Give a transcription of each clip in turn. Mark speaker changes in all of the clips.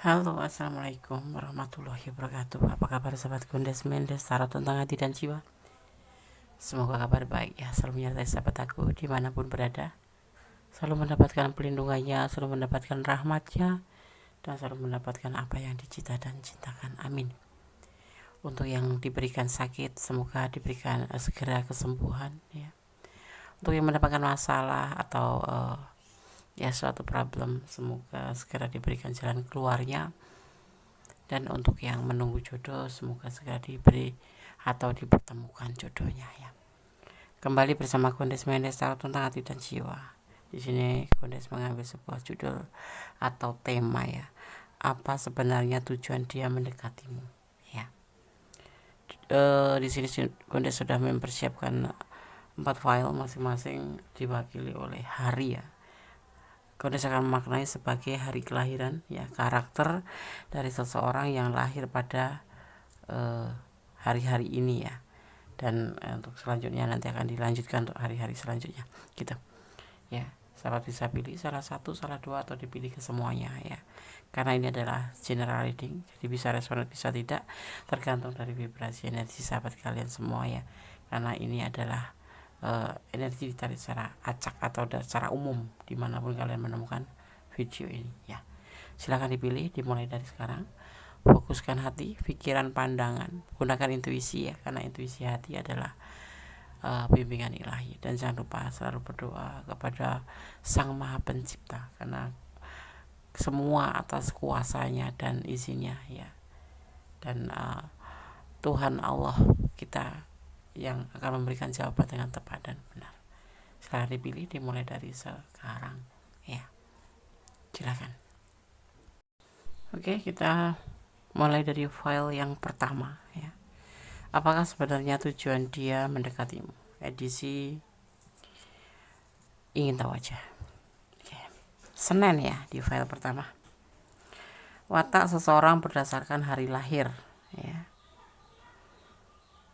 Speaker 1: Halo, assalamualaikum warahmatullahi wabarakatuh. Apa kabar sahabat Gondes Mendes, tarot tentang hati dan jiwa? Semoga kabar baik ya, selalu menyertai sahabat aku dimanapun berada. Selalu mendapatkan pelindungannya, selalu mendapatkan rahmatnya, dan selalu mendapatkan apa yang dicita dan cintakan. Amin. Untuk yang diberikan sakit, semoga diberikan segera kesembuhan ya. Untuk yang mendapatkan masalah atau ya suatu problem, semoga segera diberikan jalan keluarnya. Dan untuk yang menunggu jodoh, semoga segera diberi atau dipertemukan jodohnya ya. Kembali bersama Gondes Mendes Tarot tentang hati dan jiwa. Di sini Gondes mengambil sebuah judul atau tema ya. Apa sebenarnya tujuan dia mendekatimu? Ya. Di sini Gondes sudah mempersiapkan 4 file masing-masing diwakili oleh hari ya. Gondes akan memaknai sebagai hari kelahiran ya, karakter dari seseorang yang lahir pada hari-hari ini ya. Dan untuk selanjutnya nanti akan dilanjutkan untuk hari-hari selanjutnya gitu ya. Sahabat bisa pilih salah satu, salah dua, atau dipilih ke semuanya ya, karena ini adalah general reading, jadi bisa respon bisa tidak, tergantung dari vibrasi energi sahabat kalian semua ya, karena ini adalah energi ditarik secara acak atau secara umum dimanapun kalian menemukan video ini ya. Silahkan dipilih, dimulai dari sekarang. Fokuskan hati, pikiran, pandangan, gunakan intuisi ya, karena intuisi hati adalah bimbingan ilahi. Dan jangan lupa selalu berdoa kepada Sang Maha Pencipta, karena semua atas kuasanya dan izinnya ya. Dan Tuhan Allah kita yang akan memberikan jawaban dengan tepat dan benar. Silahkan dipilih, dimulai dari sekarang ya. Silakan. Oke, kita mulai dari file yang pertama ya. Apakah sebenarnya tujuan dia mendekatimu? Edisi ingin tahu aja. Oke. Senin ya di file pertama. Watak seseorang berdasarkan hari lahir ya.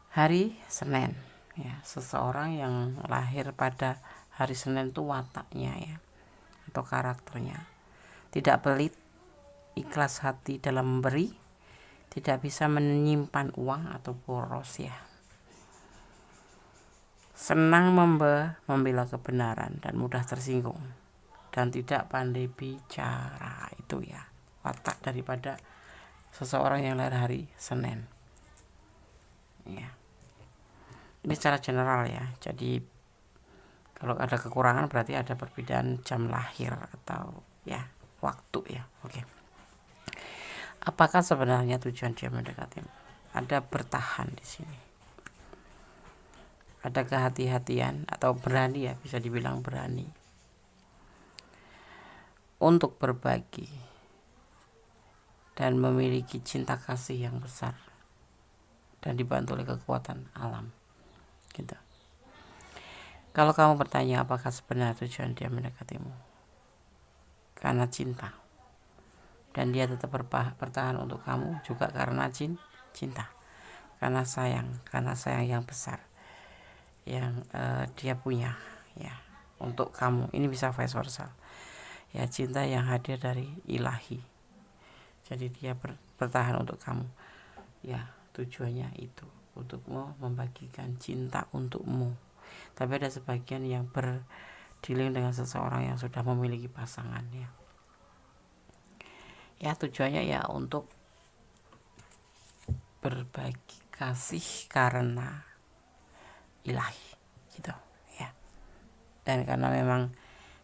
Speaker 1: Hari Senin ya, seseorang yang lahir pada hari Senin itu wataknya ya, atau karakternya tidak pelit, ikhlas hati dalam memberi, tidak bisa menyimpan uang atau boros ya, senang membela kebenaran dan mudah tersinggung, dan tidak pandai bicara. Itu ya watak daripada seseorang yang lahir hari Senin ya. Ini secara general ya, jadi kalau ada kekurangan berarti ada perbedaan jam lahir atau ya waktu ya. Oke. Apakah sebenarnya tujuan dia mendekati? Ada bertahan di sini. Ada kehati-hatian atau berani ya, bisa dibilang berani untuk berbagi dan memiliki cinta kasih yang besar dan dibantu oleh kekuatan alam gitu. Kalau kamu bertanya apakah sebenarnya tujuan dia mendekatimu, karena cinta, dan dia tetap bertahan untuk kamu juga karena cinta, karena sayang yang besar yang dia punya ya untuk kamu. Ini bisa vice versa ya, cinta yang hadir dari ilahi, jadi dia bertahan untuk kamu ya. Tujuannya itu untukmu, membagikan cinta untukmu. Tapi ada sebagian yang berdealing dengan seseorang yang sudah memiliki pasangan ya. Ya tujuannya ya untuk berbagi kasih karena ilahi gitu ya. Dan karena memang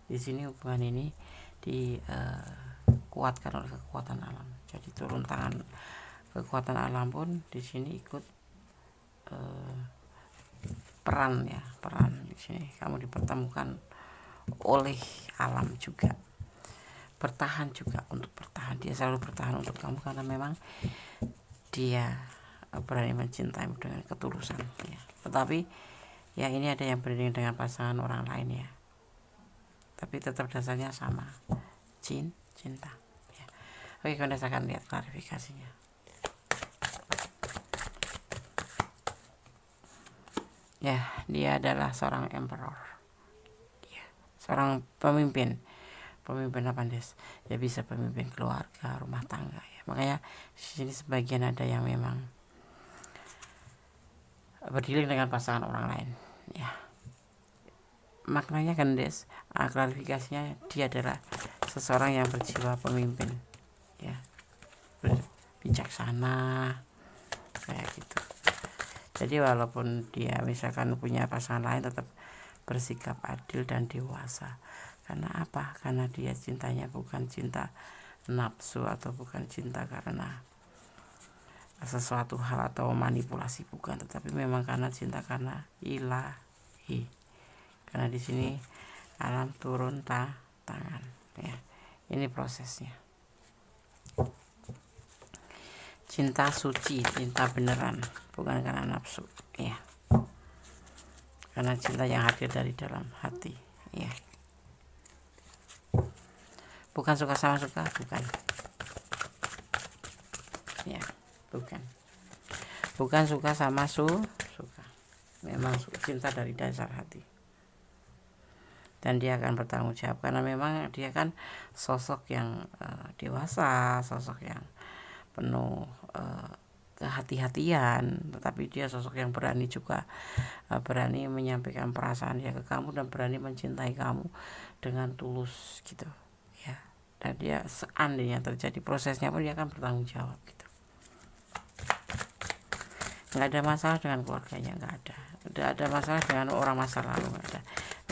Speaker 1: di sini hubungan ini dikuatkan oleh kekuatan alam, jadi turun tangan kekuatan alam pun di sini ikut peran di sini. Kamu dipertemukan oleh alam juga, bertahan juga untuk bertahan. Dia selalu bertahan untuk kamu karena memang dia berani mencintai dengan ketulusan ya. Tetapi ya ini ada yang beriring dengan pasangan orang lain ya, tapi tetap dasarnya sama, cinta ya. Oke, kita akan lihat klarifikasinya ya. Dia adalah seorang emperor ya, seorang pemimpin Pemimpin apa Des? Ya bisa pemimpin keluarga, rumah tangga ya. Makanya di sini sebagian ada yang memang berdiri dengan pasangan orang lain ya. Maknanya kan Des, klarifikasinya dia adalah seseorang yang berjiwa pemimpin ya, bijaksana kayak gitu. Jadi walaupun dia misalkan punya pasangan lain tetap bersikap adil dan dewasa. Karena apa? Karena dia cintanya bukan cinta nafsu atau bukan cinta karena sesuatu hal atau manipulasi, bukan, tetapi memang karena cinta karena ilahi. Karena di sini alam turun tangan ya. Ini prosesnya. Cinta suci, cinta beneran, bukan karena nafsu ya. Karena cinta yang hadir dari dalam hati ya. Bukan suka sama suka, bukan ya, bukan suka sama suka, memang cinta dari dasar hati. Dan dia akan bertanggung jawab karena memang dia kan sosok yang dewasa, sosok yang penuh kehati-hatian, tetapi dia sosok yang berani juga, berani menyampaikan perasaan dia ke kamu dan berani mencintai kamu dengan tulus gitu ya. Dan dia seandainya terjadi prosesnya pun dia akan bertanggung jawab gitu. Nggak ada masalah dengan keluarganya, nggak ada masalah dengan orang masa lalu, nggak ada.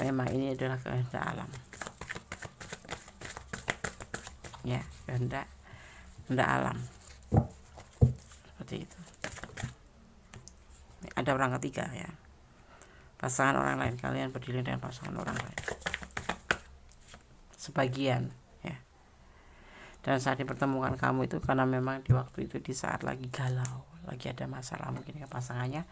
Speaker 1: Memang ini adalah kehendak alam ya, kehendak alam seperti itu. Ada orang ketiga ya, pasangan orang lain. Kalian berdiri dengan pasangan orang lain sebagian ya. Dan saat dipertemukan kamu itu karena memang di waktu itu di saat lagi galau, lagi ada masalah mungkin dengan pasangannya,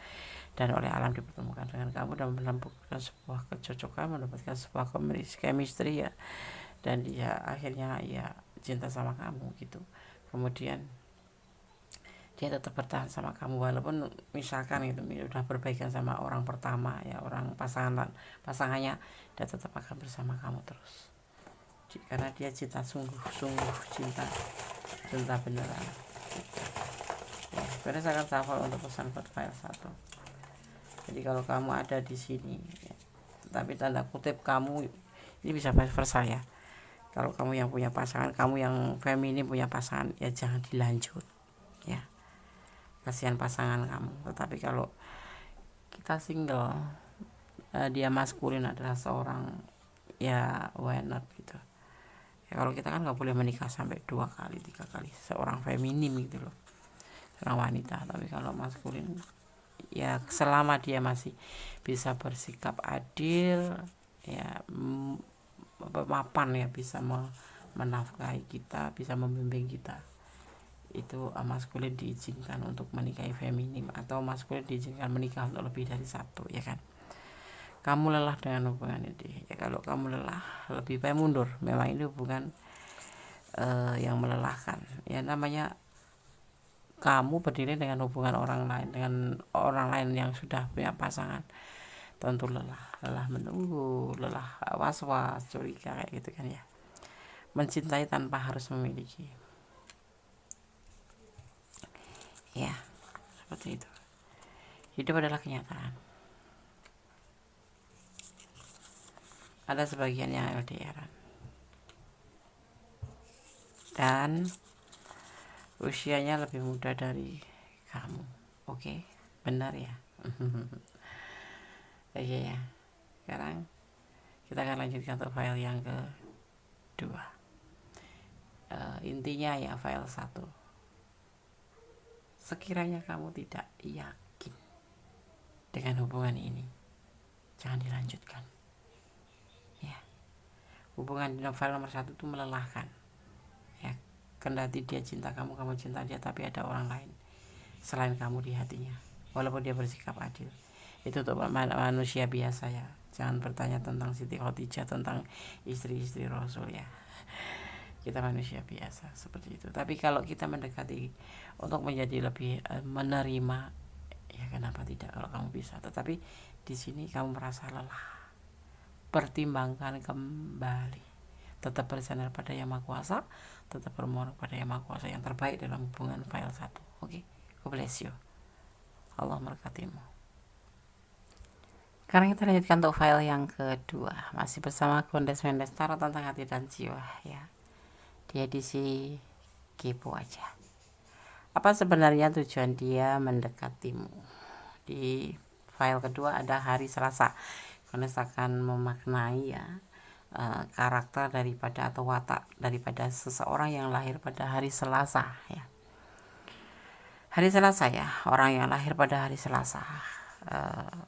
Speaker 1: dan oleh alam dipertemukan dengan kamu dan menemukan sebuah kecocokan, mendapatkan sebuah chemistry ya, dan dia akhirnya ya cinta sama kamu gitu. Kemudian dia tetap bertahan sama kamu walaupun misalkan itu udah berbaikan sama orang pertama ya, orang pasangannya, dia tetap akan bersama kamu terus karena dia cinta sungguh cinta beneran ya. Sebenarnya saya akan hafal untuk pesan buat file 1. Jadi kalau kamu ada di sini ya, tapi tanda kutip kamu ini bisa vice versa ya. Kalau kamu yang punya pasangan, kamu yang feminim punya pasangan, ya jangan dilanjut ya, kasihan pasangan kamu. Tetapi kalau kita single, dia maskulin adalah seorang ya, why not gitu ya. Kalau kita kan nggak boleh menikah sampai 2 kali 3 kali, seorang feminim gitu loh, seorang wanita. Tapi kalau maskulin ya, selama dia masih bisa bersikap adil ya, mapan ya, bisa menafkahi kita, bisa membimbing kita, itu maskulin diizinkan untuk menikahi feminim, atau maskulin diizinkan menikah untuk lebih dari 1 ya kan. Kamu lelah dengan hubungan ini ya, kalau kamu lelah lebih baik mundur. Memang ini hubungan yang melelahkan ya, namanya kamu berdiri dengan hubungan orang lain yang sudah punya pasangan, tentu lelah menunggu, lelah was-was, curiga kayak gitu kan ya. Mencintai tanpa harus memiliki ya, seperti itu. Hidup adalah kenyataan. Ada sebagian yang LDR dan usianya lebih muda dari kamu. Oke, benar ya. Iya ya. Sekarang kita akan lanjutkan untuk file yang kedua. Intinya ya, file 1. Sekiranya kamu tidak yakin dengan hubungan ini, jangan dilanjutkan ya. Hubungan di file nomor 1 itu melelahkan ya. Kendati dia cinta kamu cinta dia, tapi ada orang lain selain kamu di hatinya, walaupun dia bersikap adil. Itu untuk manusia biasa ya. Jangan bertanya tentang Siti Khadijah, tentang istri-istri Rasul ya. Kita manusia biasa seperti itu. Tapi kalau kita mendekati untuk menjadi lebih menerima ya, kenapa tidak kalau kamu bisa. Tetapi di sini kamu merasa lelah, pertimbangkan kembali. tetap bersandar pada Yang Maha Kuasa, tetap bermohon kepada Yang Maha Kuasa yang terbaik dalam hubungan file 1. Oke, God bless you. Allah memberkatimu. Sekarang kita lanjutkan untuk file yang kedua, masih bersama Gondes Mendes, tarot tentang hati dan jiwa ya. Di edisi kepo aja. Apa sebenarnya tujuan dia mendekatimu? Di file kedua ada hari Selasa. Gondes akan memaknai ya karakter daripada atau watak daripada seseorang yang lahir pada hari Selasa ya. Hari Selasa ya, orang yang lahir pada hari Selasa,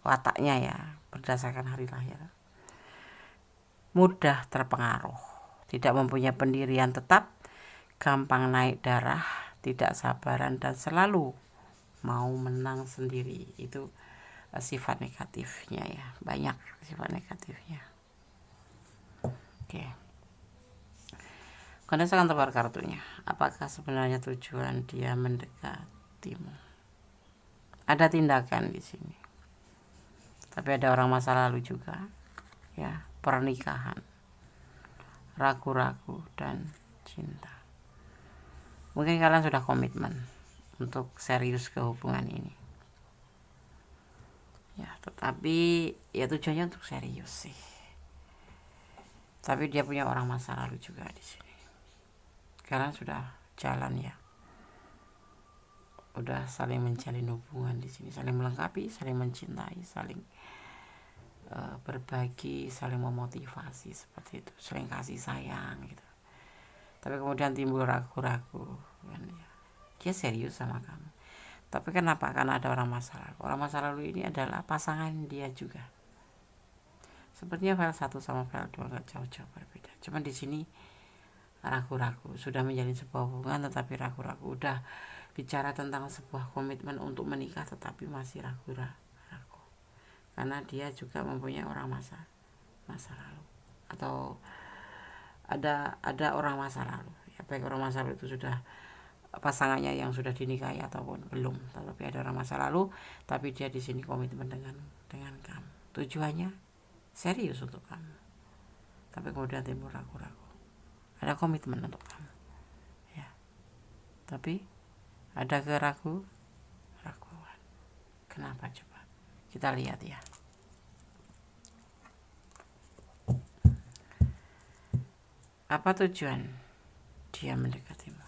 Speaker 1: wataknya ya berdasarkan hari lahir, mudah terpengaruh, tidak mempunyai pendirian tetap, gampang naik darah, tidak sabaran, dan selalu mau menang sendiri. Itu sifat negatifnya ya, banyak sifat negatifnya. Oke, Gondes akan tebar kartunya. Apakah sebenarnya tujuan dia mendekatimu? Ada tindakan di sini, tapi ada orang masa lalu juga ya, pernikahan, ragu-ragu, dan cinta. Mungkin kalian sudah komitmen untuk serius ke hubungan ini ya, tetapi ya tujuannya untuk serius sih, tapi dia punya orang masa lalu juga di sini. Kalian sudah jalan ya, udah saling menjalin hubungan di sini, saling melengkapi, saling mencintai, saling berbagi, saling memotivasi seperti itu, saling kasih sayang gitu. Tapi kemudian timbul ragu-ragu kan ya, dia serius sama kamu. Tapi kenapa? Karena ada orang masa lalu. Orang masa lalu ini adalah pasangan dia juga. Sepertinya file 1 sama file 2 gak jauh-jauh berbeda. Cuman di sini ragu-ragu, sudah menjalin sebuah hubungan tetapi ragu-ragu, udah bicara tentang sebuah komitmen untuk menikah tetapi masih ragu-ragu. Karena dia juga mempunyai orang masa lalu, atau ada orang masa lalu ya, baik orang masa lalu itu sudah pasangannya yang sudah dinikahi ataupun belum, tapi ada orang masa lalu, tapi dia di sini komitmen dengan kamu, tujuannya serius untuk kamu, tapi kemudian timbul ragu-ragu. Ada komitmen untuk kamu ya, tapi ada keraguan. Kenapa coba kita lihat ya. Apa tujuan dia mendekatimu?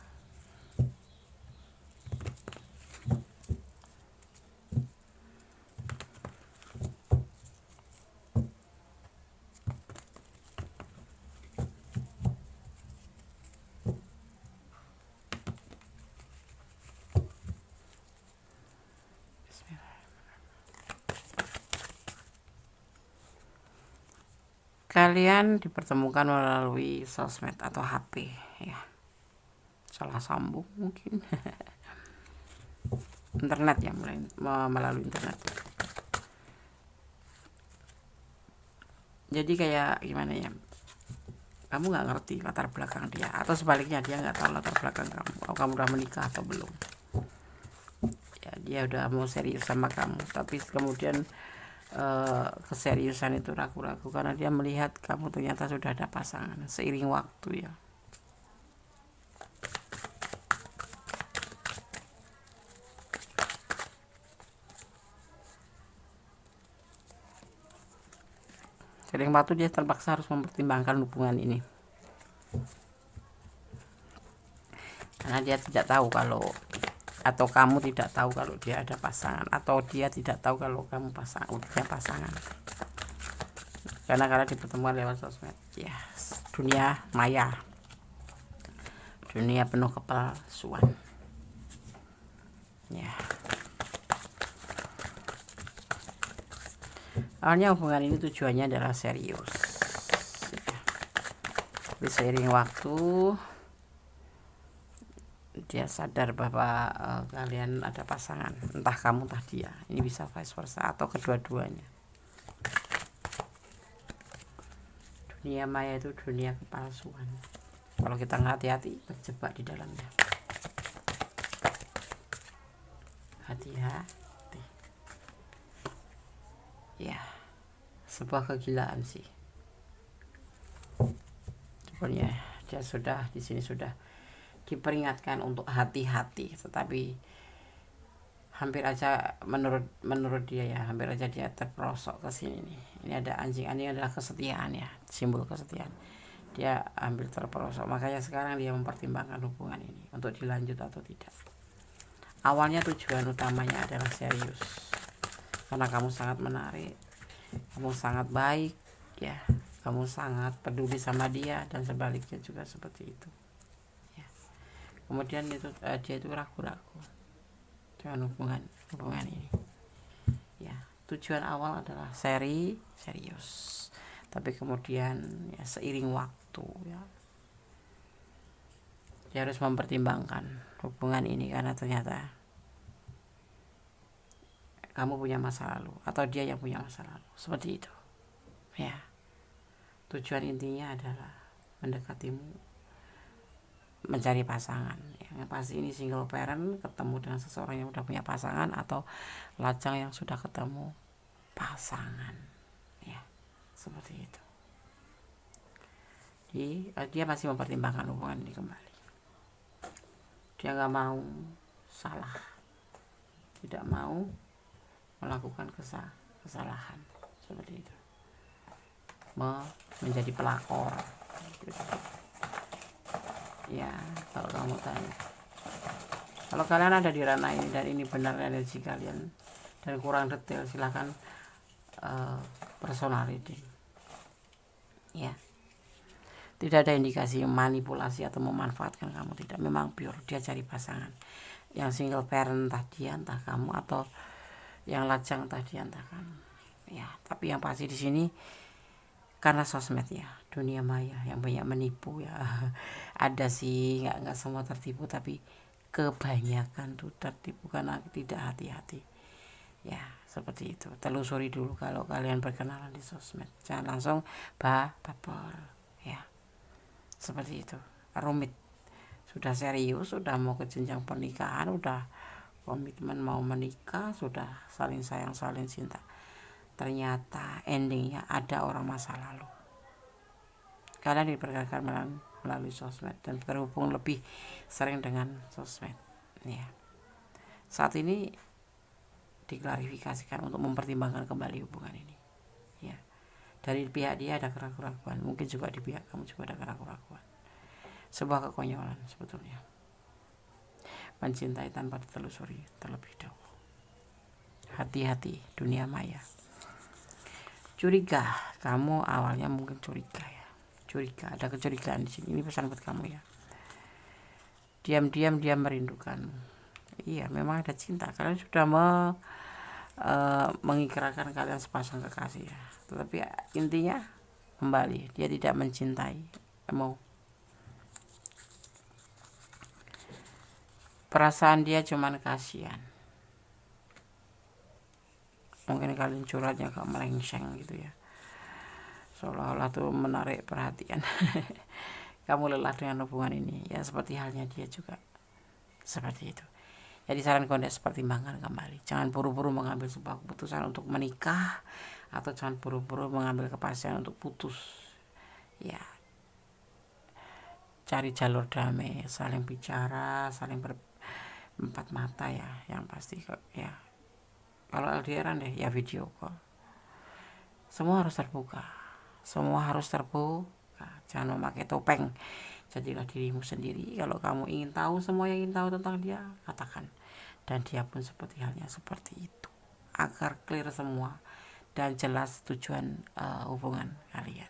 Speaker 1: Kalian dipertemukan melalui sosmed atau HP ya, salah sambung mungkin internet ya, melalui internet. Jadi kayak gimana ya, kamu nggak ngerti latar belakang dia, atau sebaliknya dia nggak tahu latar belakang kamu udah menikah atau belum ya. Dia udah mau serius sama kamu, tapi kemudian keseriusan itu ragu-ragu karena dia melihat kamu ternyata sudah ada pasangan seiring waktu ya. Seiring waktu dia terpaksa harus mempertimbangkan hubungan ini karena dia tidak tahu kalau, atau kamu tidak tahu kalau dia ada pasangan, atau dia tidak tahu kalau kamu punya pasangan. Karena dipertemukan lewat sosmed ya, dunia maya, dunia penuh kepalsuan ya. Awalnya hubungan ini tujuannya adalah serius ya. Tapi seiring waktu dia sadar bahwa kalian ada pasangan, entah kamu entah dia, ini bisa vice versa atau kedua-duanya. Dunia maya itu dunia kepalsuan, kalau kita nggak hati-hati terjebak di dalamnya. Hati-hati ya, sebuah kegilaan sih. sebenarnya dia sudah di sini sudah diperingatkan untuk hati-hati, tetapi hampir aja menurut dia ya, hampir aja dia terperosok ke sini nih. Ini ada anjing adalah kesetiaan ya, simbol kesetiaan. Dia hampir terperosok, makanya sekarang dia mempertimbangkan hubungan ini untuk dilanjut atau tidak. Awalnya tujuan utamanya adalah serius, karena kamu sangat menarik, kamu sangat baik ya, kamu sangat peduli sama dia, dan sebaliknya juga seperti itu ya. Kemudian itu dia itu ragu-ragu dengan hubungan ini ya. Tujuan awal adalah serius, tapi kemudian ya seiring waktu ya dia harus mempertimbangkan hubungan ini, karena ternyata kamu punya masa lalu atau dia yang punya masa lalu, seperti itu ya. Tujuan intinya adalah mendekatimu, mencari pasangan. Yang pasti ini single parent ketemu dengan seseorang yang udah punya pasangan, atau lajang yang sudah ketemu pasangan ya, seperti itu. Jadi dia masih mempertimbangkan hubungan ini kembali. Dia nggak mau salah, tidak mau melakukan kesalahan seperti itu, menjadi pelakor gitu. Ya, kalau kamu tanya, kalau kalian ada di ranah ini dan ini benar energi kalian dan kurang detail, silahkan personal reading ya. Tidak ada indikasi manipulasi atau memanfaatkan kamu, tidak. Memang pure dia cari pasangan. Yang single parent entah dia, entah kamu, atau yang lajang entah dia, entah kamu ya. Tapi yang pasti di sini karena sosmed ya, dunia maya yang banyak menipu ya. Ada sih, nggak semua tertipu, tapi kebanyakan tuh tertipu karena tidak hati-hati ya, seperti itu. Telusuri dulu kalau kalian berkenalan di sosmed, jangan langsung baper ya, seperti itu. Rumit, sudah serius, sudah mau ke jenjang pernikahan, udah komitmen mau menikah, sudah saling sayang saling cinta, ternyata endingnya ada orang masa lalu. Kalian diperkenalkan melalui sosmed dan terhubung lebih sering dengan sosmed ya. Saat ini diklarifikasikan untuk mempertimbangkan kembali hubungan ini ya. Dari pihak dia ada keraguan, mungkin juga di pihak kamu juga ada keraguan. Sebuah kekonyolan sebetulnya, mencintai tanpa ditelusuri terlebih dahulu. Hati-hati dunia maya. Curiga, kamu awalnya mungkin curiga ya, ada kecurigaan di sini. Ini pesan buat kamu ya. Diam-diam dia merindukanmu. Iya, memang ada cinta. Kalian sudah mengikrarkan kalian sepasang kekasih ya. Tetapi intinya kembali dia tidak mencintai kamu. Perasaan dia cuman kasihan. Mungkin kalian curhatnya agak melengseng gitu ya, seolah-olah tuh menarik perhatian. Kamu lelah dengan hubungan ini ya, seperti halnya dia juga seperti itu. Jadi saran Kondes, pertimbangkan kembali. Jangan buru-buru mengambil sebuah keputusan untuk menikah, atau jangan buru-buru mengambil kepastian untuk putus ya. Cari jalur damai, saling bicara, saling berempat mata ya. Yang pasti ya, kalau LDRan deh ya video call. Semua harus terbuka, jangan memakai topeng. Jadilah dirimu sendiri. Kalau kamu ingin tahu semua yang ingin tahu tentang dia, katakan. Dan dia pun seperti halnya seperti itu, agar clear semua dan jelas tujuan hubungan kalian.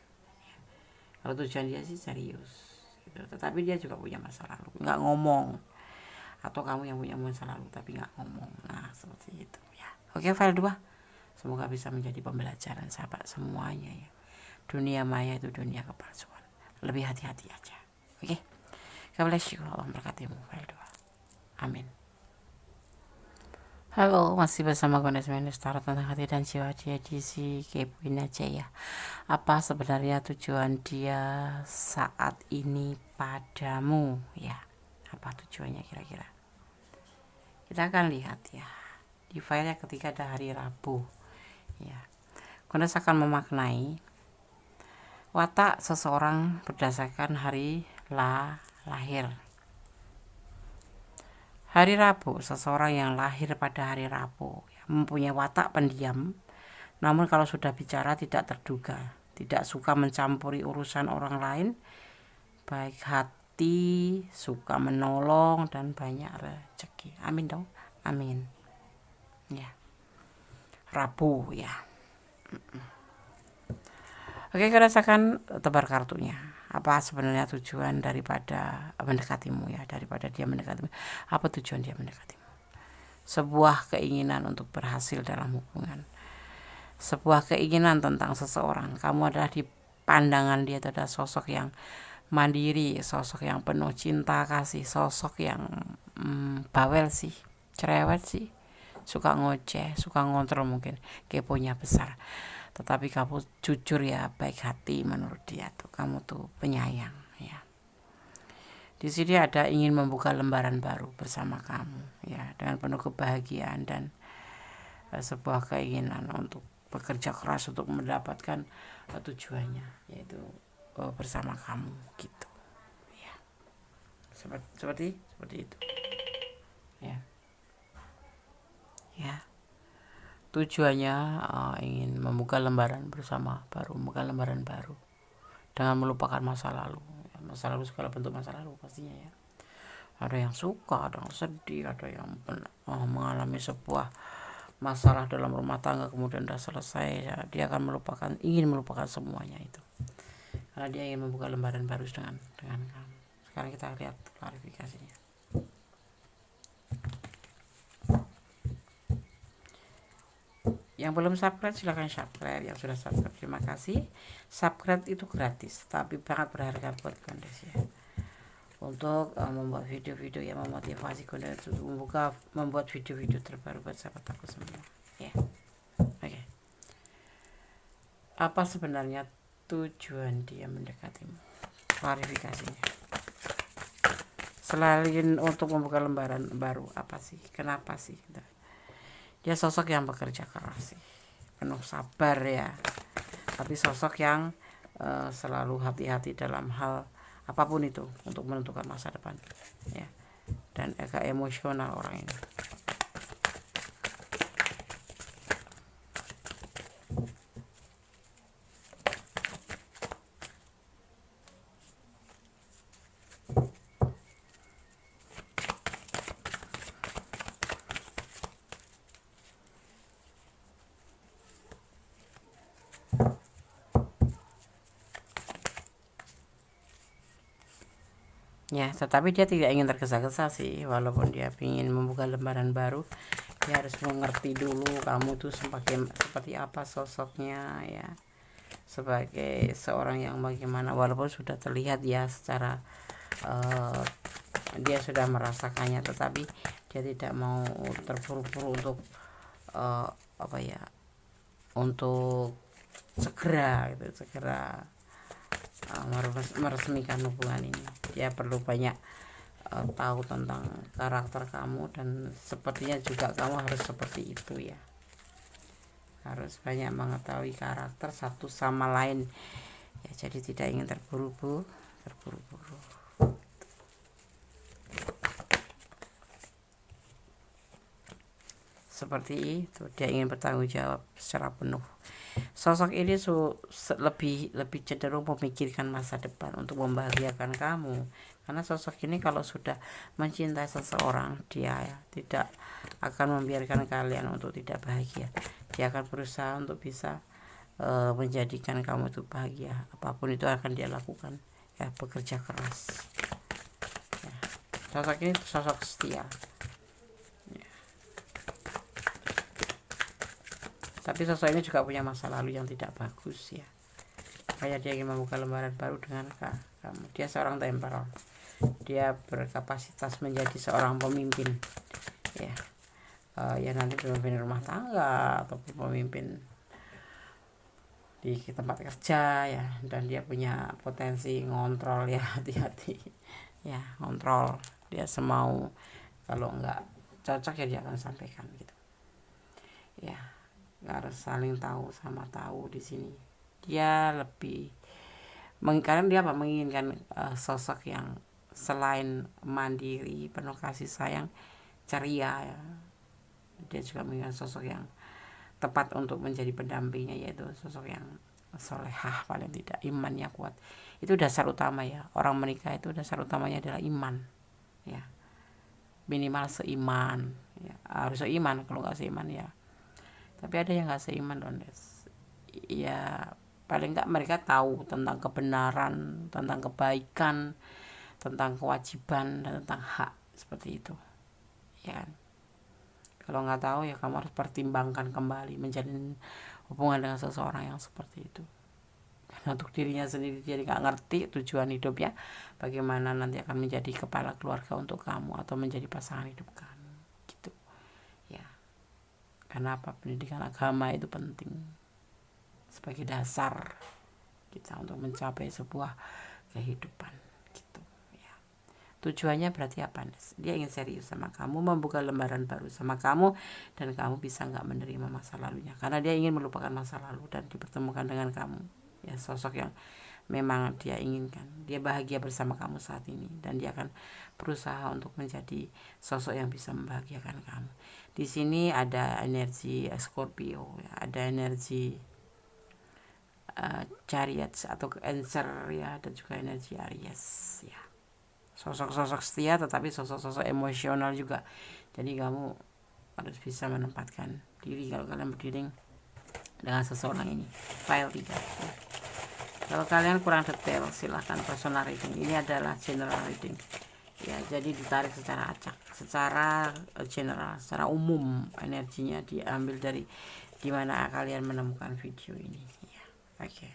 Speaker 1: Kalau tujuan dia sih serius gitu, tetapi dia juga punya masa lalu, nggak ngomong. Atau kamu yang punya masa lalu tapi nggak ngomong. Nah, seperti itu ya. Oke, file 2. Semoga bisa menjadi pembelajaran sahabat semuanya ya. Dunia maya itu dunia kepalsuan. Lebih hati-hati aja. Oke. God bless you. Allah memberkatimu. File 2. Amin. Halo, masih bersama Gondes Mendes, tarot tentang hati dan jiwa di edisi kepoin aja ya. Apa sebenarnya tujuan dia saat ini padamu ya? Apa tujuannya kira-kira? Kita akan lihat ya di filenya ketika ada hari Rabu ya. Gondes akan memaknai Watak seseorang berdasarkan hari lahir. Hari Rabu, seseorang yang lahir pada hari Rabu mempunyai watak pendiam, namun kalau sudah bicara tidak terduga, tidak suka mencampuri urusan orang lain, baik hati, suka menolong, dan banyak rezeki. Amin dong, amin. Ya, Rabu ya. Oke, kita rasakan tebar kartunya. Apa sebenarnya tujuan daripada mendekatimu ya, daripada dia mendekatimu? Apa tujuan dia mendekatimu? Sebuah keinginan untuk berhasil dalam hubungan. Sebuah keinginan tentang seseorang. Kamu adalah di pandangan dia itu adalah sosok yang mandiri, sosok yang penuh cinta kasih, sosok yang bawel sih, cerewet sih, suka ngoceh, suka ngontrol mungkin, keponya besar. Tetapi kamu jujur ya, baik hati menurut dia tuh, kamu tuh penyayang ya. Di sini ada ingin membuka lembaran baru bersama kamu ya, dengan penuh kebahagiaan dan sebuah keinginan untuk bekerja keras untuk mendapatkan tujuannya, yaitu bersama kamu gitu ya. Seperti itu ya. Ya. Tujuannya ingin membuka lembaran bersama baru, membuka lembaran baru dengan melupakan masa lalu. Masa lalu segala bentuk masa lalu pastinya ya. Ada yang suka, ada yang sedih, ada yang mengalami sebuah masalah dalam rumah tangga kemudian sudah selesai ya, dia akan ingin melupakan semuanya itu karena dia ingin membuka lembaran baru dengan kamu. Sekarang kita lihat klarifikasinya. Yang belum subscribe silahkan subscribe, yang sudah subscribe terima kasih. Subscribe itu gratis tapi sangat berharga buat Gondes ya, untuk membuat video-video yang memotivasi Gondes untuk membuat video-video terbaru buat sahabat aku semua ya. Oke. Apa sebenarnya tujuan dia mendekatimu? Klarifikasinya. Selain untuk membuka lembaran baru, apa sih? Kenapa sih? Dia sosok yang bekerja keras sih, penuh sabar ya, tapi sosok yang selalu hati-hati dalam hal apapun itu untuk menentukan masa depan ya, dan agak emosional orang ini. Ya, tetapi dia tidak ingin tergesa-gesa sih, walaupun dia ingin membuka lembaran baru, dia harus mengerti dulu kamu tuh seperti apa sosoknya ya, sebagai seorang yang bagaimana, walaupun sudah terlihat ya secara dia sudah merasakannya, tetapi dia tidak mau terburu-buru untuk untuk segera meresmikan hubungan ini. Dia perlu banyak tahu tentang karakter kamu, dan sepertinya juga kamu harus seperti itu ya, harus banyak mengetahui karakter satu sama lain ya, jadi tidak ingin terburu-buru. Seperti itu, dia ingin bertanggung jawab secara penuh. Sosok ini lebih cenderung memikirkan masa depan untuk membahagiakan kamu, karena sosok ini kalau sudah mencintai seseorang, dia ya, tidak akan membiarkan kalian untuk tidak bahagia. Dia akan berusaha untuk bisa menjadikan kamu itu bahagia, apapun itu akan dia lakukan ya, bekerja keras ya. Sosok ini sosok setia ya. Tapi sosok ini juga punya masa lalu yang tidak bagus ya, makanya dia ingin membuka lembaran baru dengan kamu. Dia seorang temperal, dia berkapasitas menjadi seorang pemimpin ya, ya nanti pemimpin rumah tangga ataupun pemimpin di tempat kerja ya, dan dia punya potensi ngontrol ya, hati-hati ya, ngontrol. Dia semau, kalau nggak cocok ya dia akan sampaikan gitu ya, nggak harus saling tahu sama tahu. Di sini dia lebih Karena dia menginginkan sosok yang selain mandiri, penuh kasih sayang, ceria ya. Dia juga menginginkan sosok yang tepat untuk menjadi pendampingnya, yaitu sosok yang solehah, paling tidak imannya kuat. Itu dasar utama ya. Orang menikah itu dasar utamanya adalah iman ya, minimal seiman ya. Harus seiman, kalau nggak seiman ya. Tapi ada yang nggak seiman Dondes ya, paling nggak mereka tahu tentang kebenaran, tentang kebaikan, tentang kewajiban, dan tentang hak, seperti itu ya kan. Kalau nggak tahu ya kamu harus pertimbangkan kembali menjalin hubungan dengan seseorang yang seperti itu. Karena untuk dirinya sendiri dia nggak ngerti tujuan hidupnya, bagaimana nanti akan menjadi kepala keluarga untuk kamu atau menjadi pasangan hidup kamu gitu ya. Karena apa, pendidikan agama itu penting sebagai dasar kita untuk mencapai sebuah kehidupan gitu ya. Tujuannya berarti apa? Dia ingin serius sama kamu, membuka lembaran baru sama kamu, dan kamu bisa nggak menerima masa lalunya, karena dia ingin melupakan masa lalu dan dipertemukan dengan kamu ya, sosok yang memang dia inginkan. Dia bahagia bersama kamu saat ini, dan dia akan berusaha untuk menjadi sosok yang bisa membahagiakan kamu. Di sini ada energi Scorpio ya, ada energi Chariot atau Cancer ya, dan juga energi Aries ya. Sosok-sosok setia tetapi sosok-sosok emosional juga. Jadi kamu harus bisa menempatkan diri kalau kalian berdiri dengan seseorang ini. File 3 ya. Kalau kalian kurang detail silahkan personal reading. Ini adalah general reading ya, jadi ditarik secara acak, secara general, secara umum. Energinya diambil dari dimana kalian menemukan video ini ya. Oke.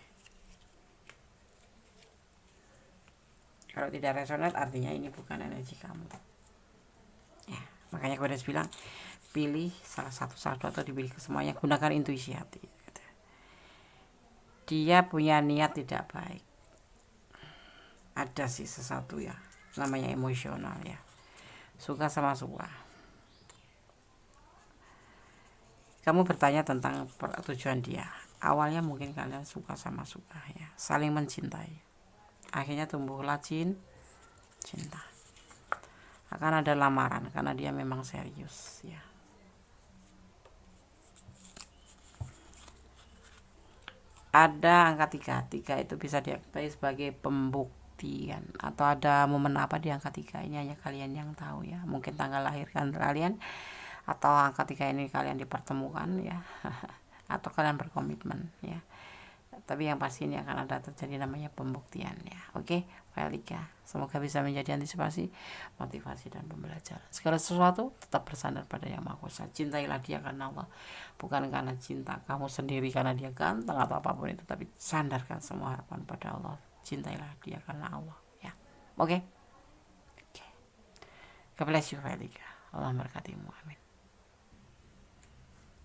Speaker 1: Kalau tidak resonate artinya ini bukan energi kamu ya. Makanya aku udah bilang pilih salah satu atau dipilih ke semuanya, gunakan intuisi hati gitu. Dia punya niat tidak baik, ada sih sesuatu ya, namanya emosional ya, suka sama suka. Kamu bertanya tentang tujuan dia. Awalnya mungkin kalian suka sama suka ya, saling mencintai. Akhirnya tumbuhlah cinta. Akan ada lamaran karena dia memang serius ya. Ada angka 3 itu bisa diartikan sebagai pembuktian, atau ada momen apa di angka 3 ini hanya kalian yang tahu ya. Mungkin tanggal lahir kalian, atau angka 3 ini kalian dipertemukan ya. Atau kalian berkomitmen ya. Tapi yang pasti ini akan ada terjadi namanya pembuktian ya. Oke, file 3. Semoga bisa menjadi antisipasi, motivasi, dan pembelajaran. Segala sesuatu tetap bersandar pada Yang Maha Kuasa. Cintailah dia karena Allah, bukan karena cinta kamu sendiri karena dia ganteng atau apapun itu, tapi sandarkan semua harapan pada Allah. Cintailah dia karena Allah ya. Oke. God bless you, file 3. Allah memberkatimu. Amin.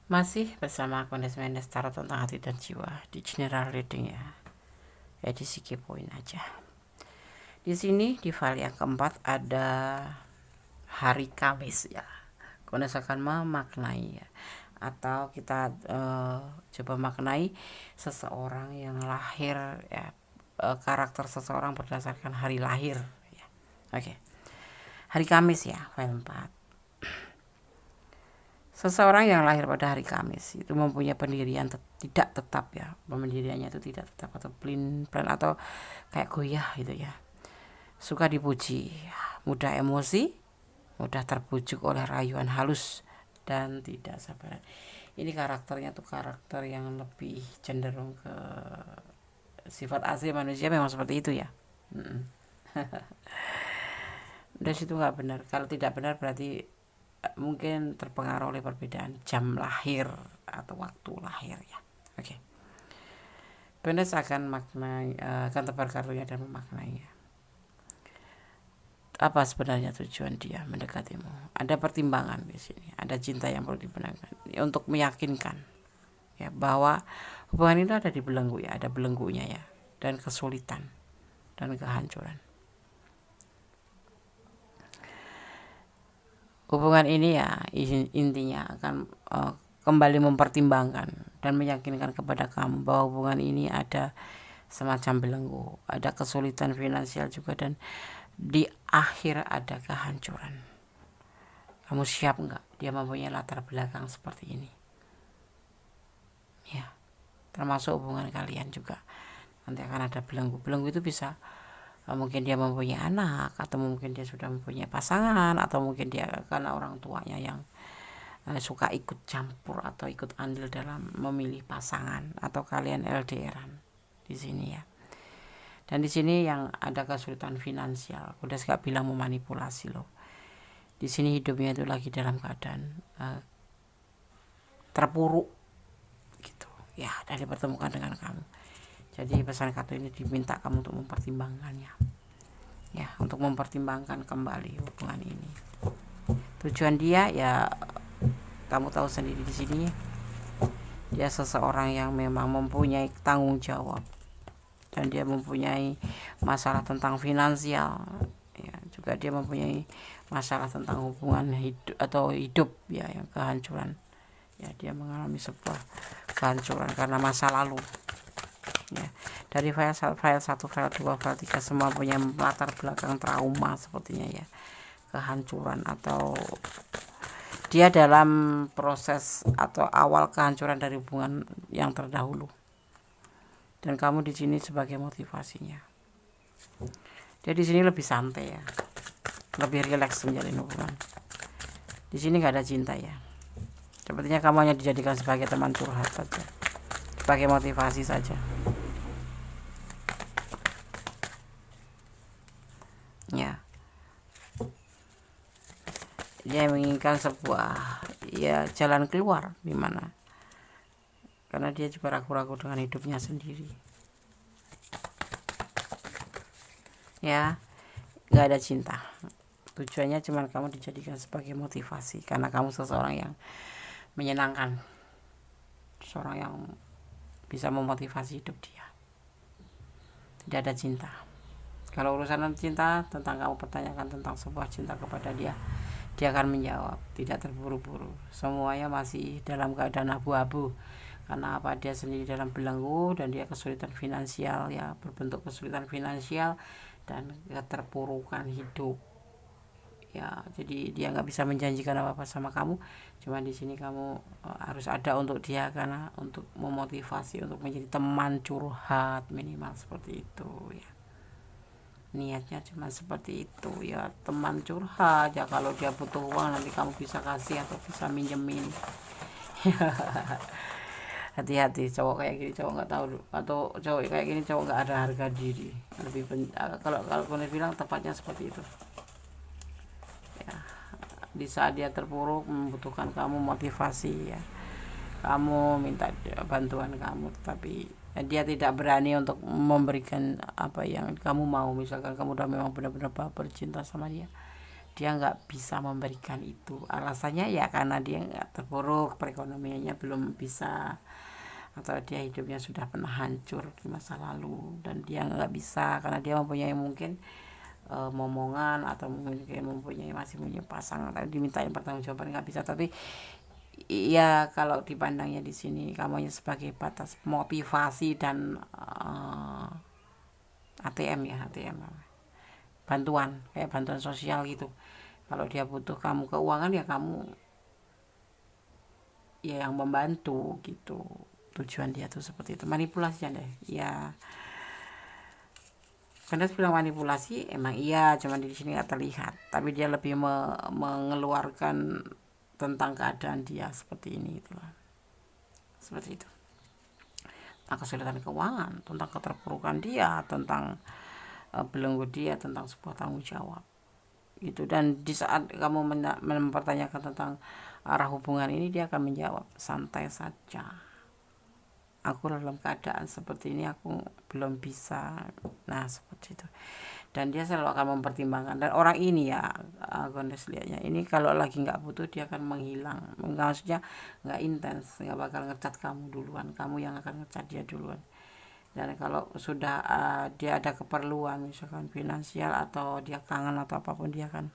Speaker 1: Masih bersama aku Mendes Tarot tentang hati dan jiwa di general reading ya, edisi kepoin aja. Di sini di file yang keempat ada hari Kamis ya. Kondes akan memaknai ya, atau kita coba maknai seseorang yang lahir ya, karakter seseorang berdasarkan hari lahir ya. Oke. Hari Kamis ya, file 4. Seseorang yang lahir pada hari Kamis itu mempunyai pendirian tidak tetap ya. Pendiriannya itu tidak tetap atau plan atau kayak goyah gitu ya. Suka dipuji, mudah emosi, mudah terbujuk oleh rayuan halus, dan tidak sabaran. Ini karakternya tuh karakter yang lebih cenderung ke sifat asli manusia memang seperti itu ya. Dari situ nggak benar. Kalau tidak benar berarti mungkin terpengaruh oleh perbedaan jam lahir atau waktu lahir ya. Oke. Benes akan maknai, akan tebar kartunya dan memaknainya. Apa sebenarnya tujuan dia mendekatimu? Ada pertimbangan di sini, ada cinta yang perlu dibenarkan untuk meyakinkan ya bahwa hubungan itu ada di belenggu ya, ada belenggunya ya, dan kesulitan dan kehancuran. Hubungan ini ya intinya akan kembali mempertimbangkan dan meyakinkan kepada kamu bahwa hubungan ini ada semacam belenggu, ada kesulitan finansial juga, dan di akhir ada kehancuran. Kamu siap nggak? Dia mempunyai latar belakang seperti ini, ya, termasuk hubungan kalian juga. Nanti akan ada belenggu. Belenggu itu bisa mungkin dia mempunyai anak, atau mungkin dia sudah mempunyai pasangan, atau mungkin dia karena orang tuanya yang suka ikut campur atau ikut andil dalam memilih pasangan, atau kalian LDRan di sini ya. Dan di sini yang ada kesulitan finansial, udah gak bilang memanipulasi loh. Di sini hidupnya itu lagi dalam keadaan terpuruk gitu ya, dan dipertemukan dengan kamu. Jadi pesan kartu ini diminta kamu untuk mempertimbangkannya ya, untuk mempertimbangkan kembali hubungan ini. Tujuan dia ya kamu tahu sendiri, di sini dia seseorang yang memang mempunyai tanggung jawab, dan dia mempunyai masalah tentang finansial ya, juga dia mempunyai masalah tentang hubungan hidup ya, yang kehancuran ya. Dia mengalami sebuah kehancuran karena masa lalu ya. Dari file 1, file 2, file 3 semua punya latar belakang trauma sepertinya ya, kehancuran, atau dia dalam proses atau awal kehancuran dari hubungan yang terdahulu. Dan kamu di sini sebagai motivasinya. Dia di sini lebih santai ya, lebih rileks menjalin hubungan. Di sini nggak ada cinta ya. Sepertinya kamu hanya dijadikan sebagai teman curhat saja, sebagai motivasi saja. Ya. Dia menginginkan sebuah ya jalan keluar di mana, karena dia juga ragu-ragu dengan hidupnya sendiri. Ya, nggak ada cinta. Tujuannya cuma kamu dijadikan sebagai motivasi, karena kamu seseorang yang menyenangkan, seorang yang bisa memotivasi hidup dia. Tidak ada cinta. Kalau urusan cinta, tentang kamu pertanyakan tentang sebuah cinta kepada dia, dia akan menjawab, tidak terburu-buru. Semuanya masih dalam keadaan abu-abu. Karena apa? Dia sendiri dalam belenggu, dan dia kesulitan finansial ya, berbentuk kesulitan finansial dan keterpurukan hidup ya. Jadi dia nggak bisa menjanjikan apa-apa sama kamu, cuma di sini kamu harus ada untuk dia, karena untuk memotivasi, untuk menjadi teman curhat minimal seperti itu ya. Niatnya cuma seperti itu ya, teman curhat ya. Kalau dia butuh uang, nanti kamu bisa kasih atau bisa minjemin. Hati-hati, cowok kayak gini cowok nggak tahu, atau cowok kayak gini cowok nggak ada harga diri. Kalau kalian bilang tepatnya seperti itu ya. Di saat dia terpuruk membutuhkan kamu motivasi ya, kamu minta bantuan kamu, tapi dia tidak berani untuk memberikan apa yang kamu mau. Misalkan kamu udah memang benar-benar baper cinta sama dia, dia nggak bisa memberikan itu. Alasannya ya karena dia nggak terpuruk, perekonomiannya belum bisa, atau dia hidupnya sudah pernah hancur di masa lalu, dan dia nggak bisa karena dia mempunyai mungkin momongan, atau mungkin masih punya pasangan, dimintain pertanggungjawaban nggak bisa. Tapi iya, kalau dipandangnya di sini kamu hanya sebagai batas motivasi dan ATM ya, ATM bantuan, kayak bantuan sosial gitu. Kalau dia butuh kamu keuangan ya kamu ya yang membantu gitu. Tujuan dia tuh seperti itu, manipulasi deh ya. Karena bilang manipulasi emang iya, cuman di sini nggak terlihat, tapi dia lebih mengeluarkan tentang keadaan dia seperti ini gitu loh. Seperti itu, tentang kesulitan keuangan, tentang keterpurukan dia, tentang belenggu dia, tentang sebuah tanggung jawab gitu. Dan di saat kamu mempertanyakan tentang arah hubungan ini, dia akan menjawab, santai saja, aku dalam keadaan seperti ini, aku belum bisa. Nah seperti itu. Dan dia selalu akan mempertimbangkan. Dan orang ini ya, Gondes lihatnya ini, kalau lagi nggak butuh dia akan menghilang. Maksudnya nggak intens, nggak bakal ngecat kamu duluan, kamu yang akan ngecat dia duluan. Dan kalau sudah dia ada keperluan, misalkan finansial atau dia kangen atau apapun, dia akan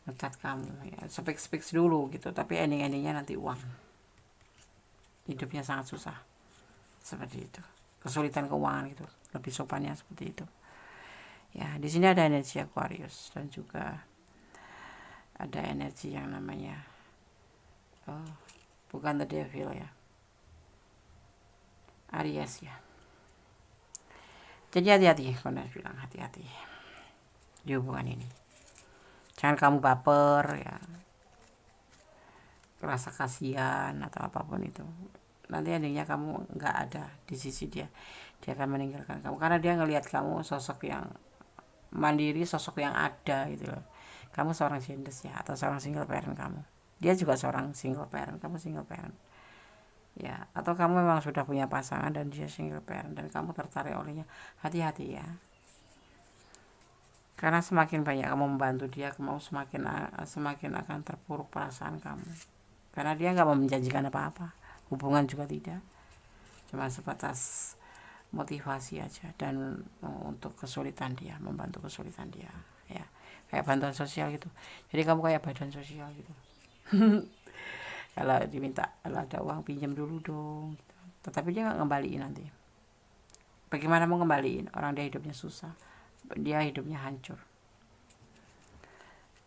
Speaker 1: ngecat kamu ya, speak dulu gitu. Tapi endingnya nanti uang. Hidupnya sangat susah seperti itu. kesulitan keuangan gitu, lebih sopannya seperti itu. Ya, di sini ada energi Aquarius dan juga ada energi yang namanya bukan the devil ya, Aries ya. Jadi hati-hati, Kondas bilang hati-hati di hubungan ini. Jangan kamu baper ya, rasa kasihan atau apapun itu. Nanti endingnya kamu nggak ada di sisi dia. Dia akan meninggalkan kamu karena dia ngelihat kamu sosok yang mandiri, sosok yang ada gitu loh. Kamu seorang gender ya, atau seorang single parent kamu. Dia juga seorang single parent, kamu single parent. Ya, atau kamu memang sudah punya pasangan dan dia single parent dan kamu tertarik olehnya. Hati-hati ya. Karena semakin banyak kamu membantu dia, kamu semakin akan terpuruk perasaan kamu. Karena dia nggak mau menjanjikan apa-apa, hubungan juga tidak, cuma sebatas motivasi aja dan untuk kesulitan dia, membantu kesulitan dia, ya kayak bantuan sosial gitu. Jadi kamu kayak badan sosial gitu. Kalau diminta, kalau ada uang pinjam dulu dong, gitu. Tetapi dia nggak ngembaliin nanti. Bagaimana mau ngembaliin? Orang dia hidupnya susah, dia hidupnya hancur,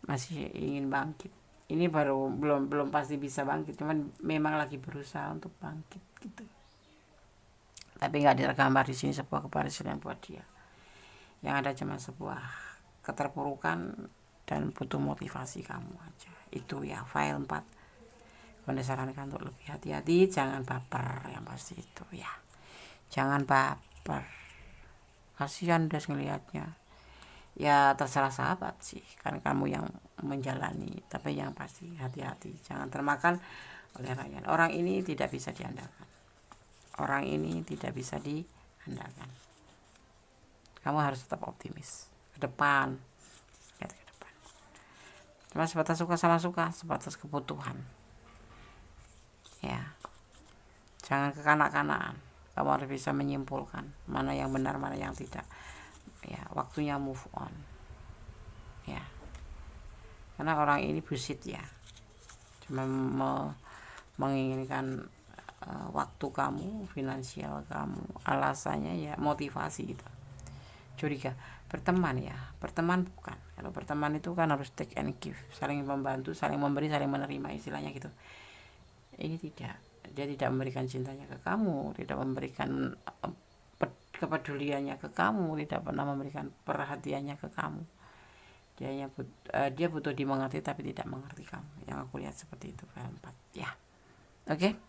Speaker 1: masih ingin bangkit. Ini baru belum pasti bisa bangkit, cuman memang lagi berusaha untuk bangkit gitu. Tapi nggak tergambar di sini sebuah keberhasilan buat dia. Yang ada cuma sebuah keterpurukan dan butuh motivasi kamu aja. Itu ya file 4. Kondas sarankan untuk lebih hati-hati, jangan baper yang pasti itu ya. Jangan baper. Kasihan Des ngelihatnya. Ya terserah sahabat sih, kan kamu yang menjalani, tapi yang pasti hati-hati, jangan termakan oleh rakyat. Orang ini tidak bisa diandalkan, orang ini tidak bisa diandalkan. Kamu harus tetap optimis ke depan, ya, ke depan. Cuma sebatas suka sama suka, sebatas kebutuhan ya, jangan kekanak-kanakan. Kamu harus bisa menyimpulkan mana yang benar, mana yang tidak. Ya, waktunya move on ya, karena orang ini bullshit ya, cuma menginginkan waktu kamu, finansial kamu, alasannya ya motivasi gitu. Curiga. Berteman ya, berteman bukan, kalau berteman itu kan harus take and give, saling membantu, saling memberi, saling menerima, istilahnya gitu. Ini tidak, dia tidak memberikan cintanya ke kamu, tidak memberikan kepeduliannya ke kamu, tidak pernah memberikan perhatiannya ke kamu. Dia butuh dimengerti tapi tidak mengerti kamu. Yang aku lihat seperti itu, file 4 ya. Oke.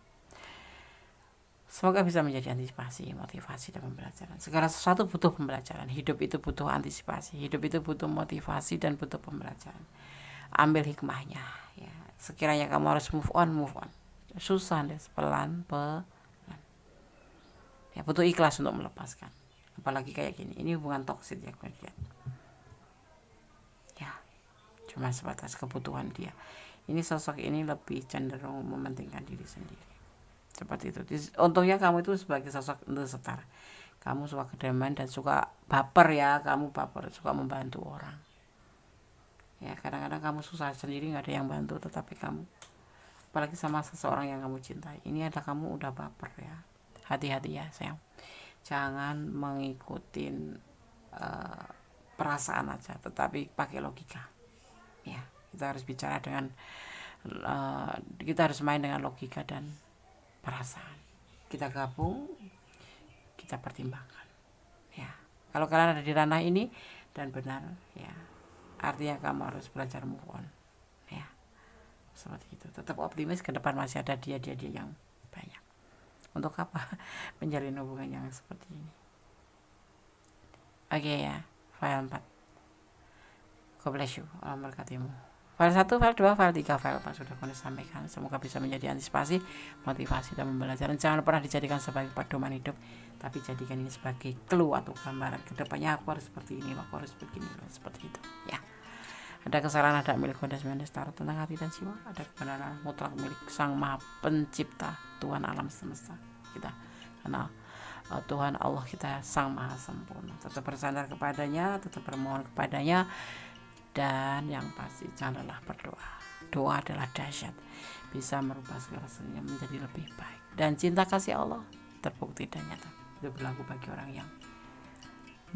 Speaker 1: Semoga bisa menjadi antisipasi, motivasi dan pembelajaran. Segala sesuatu butuh pembelajaran. Hidup itu butuh antisipasi, hidup itu butuh motivasi dan butuh pembelajaran. Ambil hikmahnya ya. Sekiranya kamu harus move on. Susah deh, pelan. Ya, butuh ikhlas untuk melepaskan. Apalagi kayak gini, ini hubungan toksik ya, lihat. Ya, cuma sebatas kebutuhan dia. Ini sosok ini lebih cenderung mementingkan diri sendiri. Seperti itu. Untungnya kamu itu sebagai sosok untuk setara. Kamu suka kedamaian dan suka baper ya, kamu baper, suka membantu orang. Ya, kadang-kadang kamu susah sendiri, nggak ada yang bantu, tetapi kamu, apalagi sama seseorang yang kamu cintai, ini ada kamu udah baper ya. Hati-hati ya sayang, jangan mengikutin perasaan aja, tetapi pakai logika ya. Kita harus bicara dengan kita harus main dengan logika dan perasaan. Kita gabung, kita pertimbangkan ya. Kalau kalian ada di ranah ini dan benar ya, artinya kamu harus belajar move on ya, seperti itu. Tetap optimis, ke depan masih ada dia yang banyak. Untuk apa menjalin hubungan yang seperti ini? Oke ya, file 4. God bless you, Allah memberkatimu. File 1, file 2, file 3, file 4 sudah Kondas sampaikan. Semoga bisa menjadi antisipasi, motivasi dan pembelajaran. Jangan pernah dijadikan sebagai pedoman hidup, tapi jadikan ini sebagai clue atau gambaran. Kedepannya aku harus seperti ini, aku harus begini, seperti itu ya. Ada kesalahan, ada milik Kondas Mendes Tarot tentang hati dan jiwa, ada kebenaran mutlak milik Sang Maha Pencipta, Tuhan alam semesta kita. Karena Tuhan Allah kita Sang Maha Sempurna. Tetap bersandar kepadanya, tetap bermohon kepadanya, dan yang pasti janganlah berdoa. Doa adalah dahsyat, bisa merubah segala sesuatu menjadi lebih baik. Dan cinta kasih Allah terbukti dan nyata. Itu berlaku bagi orang yang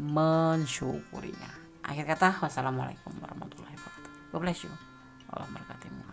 Speaker 1: mensyukurinya. Akhir kata, wassalamualaikum warahmatullahi wabarakatuh. God bless you. Allah memberkatimu.